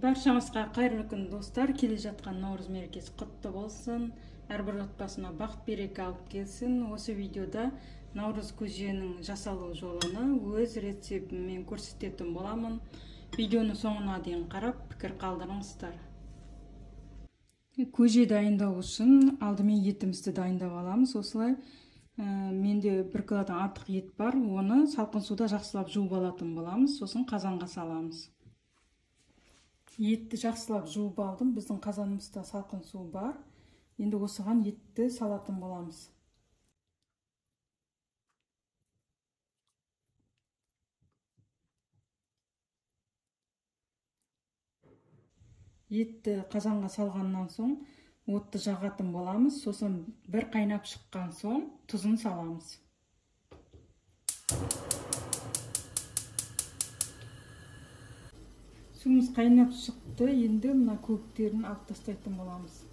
Баршаңызға қайырлы күн достар. Келе жатқан Наурыз мерекесі құтты болсын. Әрбір отбасына бақыт береке алып келсін. Осы видеода Наурыз көженің жасалу жолыны өз рецептіммен көрсететін боламын. Видеоны соңына дейін қарап, пікір қалдырыңыздар. Көже дайындау үшін алдымен етімізді дайындап аламыз. Осылай менде 1 килодан артық ет бар. Оны салқын суда жақсылап жуып алатын боламыз. Сосын қазанға саламыз. Етті жақсылап жуып алдым. Біздің қазанымызда салқын су бар. Енді осыған етті салатын боламыз. Етті қазанға салғаннан соң отты жағатын боламыз. Сосын бір қайнап шыққан соң тұзын саламыз. Суымыз қайнап шықты. Енді мына көктерін алып тастайтын боламыз.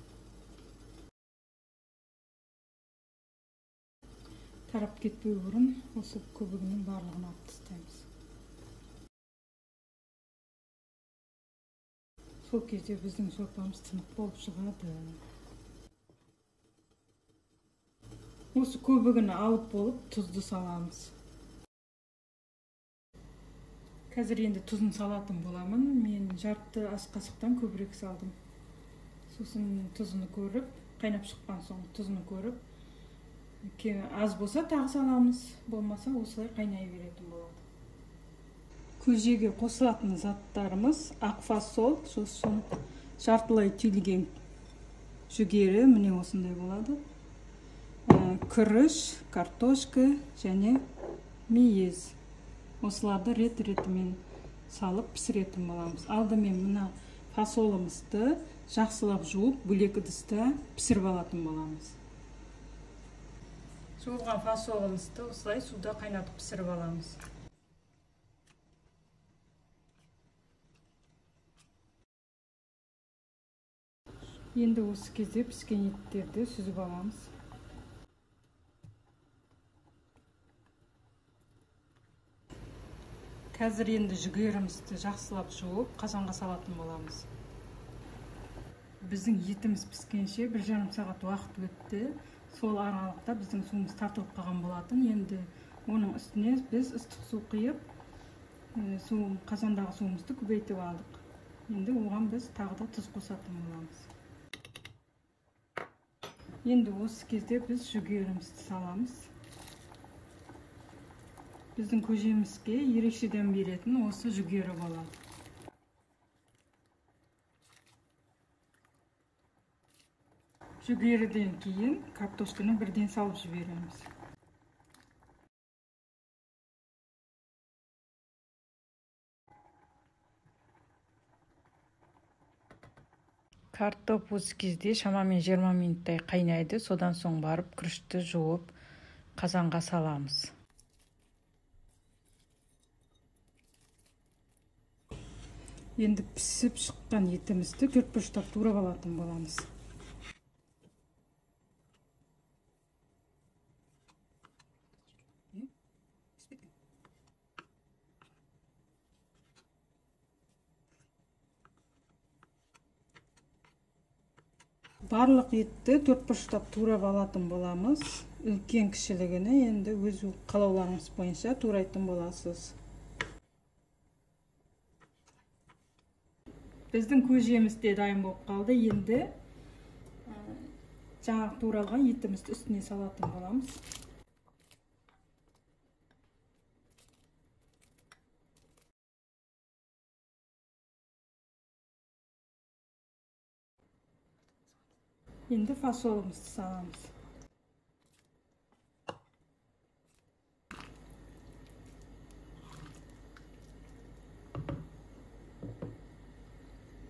Тарап кетпеу бұрын осы көбігінің барлығын алып тастаймыз. Сол кезде біздің сорпамыз тынық болып шығады. Осы көбігін алып болып тұзды саламыз. Қазір енді тұзын салатын боламын. Мен жарты ас қасықтан көбірек салдым. Сосын тұзыны көріп, қайнап шыққан соң тұзыны көріп, аз болса тағы саламыз, болмаса осылай қайнай беретін болады. Көжеге қосылатын заттарымыз ақ фасол, сосын жартылай түйілген жүгері, міне осындай болады. Күріш, картошка және мейіз. Осыларды рет-ретімен салып пісіретін боламыз. Алдымен мына фасолымызды жақсылап жуып, бөлек ыдыста пісіріп алатын боламыз. Жуылған фасолымызды осылай суда қайнатып пісіріп аламыз. Енді осы кезде піскен еттерді сүзіп аламыз. Қазір енді жүгерімізді жақсылап жуып, қазанға салатын боламыз. Біздің етіміз піскенше 1,5 сағат уақыт өтті. Сол аралықта біздің суымыз тартылып қалған болатын. Енді оның үстіне біз ыстық су құйып, қазандағы суымызды көбейтіп алдық. Енді оған біз тағы да тұз қосатын боламыз. Енді осы кезде біз жүгерімізді саламыз. Біздің көжемізге ерекше дәм беретін осы жүгері болады. Жүгеріден кейін картошканы бірден салып жібереміз. Картоп осы кезде шамамен 20 минуттай қайнайды. Содан соң барып күрішті жуып қазанға саламыз. Енді пісіп шыққан етімізді төртбұрыштап турап алатын боламыз. Барлық етті төртбұрыштап турап алатын боламыз. Үлкен кішілігіне енді өз қалауларыңыз бойынша турайтын боласыз. Біздің көжеміз де дайын болып қалды. Енді жаңағы туралған етімізді үстіне салатын боламыз. Енді фасолымызды саламыз.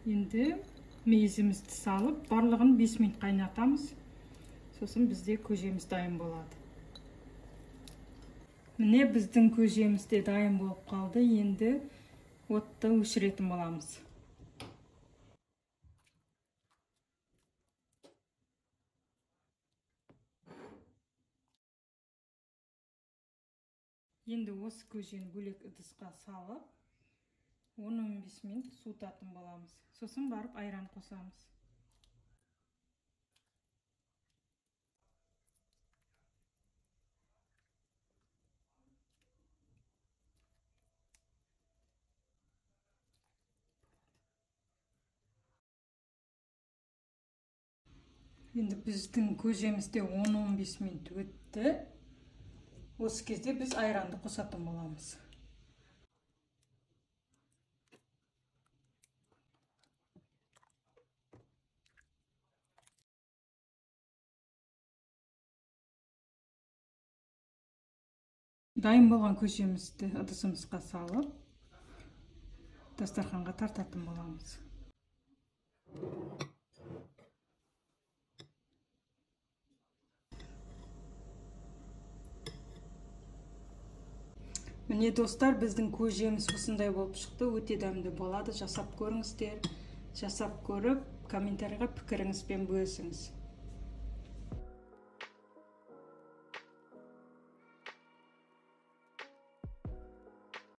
Енді мейізімізді салып, барлығын 5 минут қайнатамыз. Сосын бізде көжеміз дайын болады. Міне біздің көжеміз де дайын болып қалды. Енді отты өшіретін боламыз. Енді осы көжені бөлек ыдысқа салып, 10-15 минут суытатын боламыз. Сосын барып айран қосамыз. Енді біздің көжемізде 10-15 минут өтті. Осы кезде біз айранды қосатын боламыз. Дайын болған көжемізді ыдысымызға салып, дастарханға тартатын боламыз. Міне достар, біздің көжеміз осындай болып шықты. Өте дәмді болады. Жасап көріңіздер. Жасап көріп, комментарийға пікіріңізбен бөлісіңіз.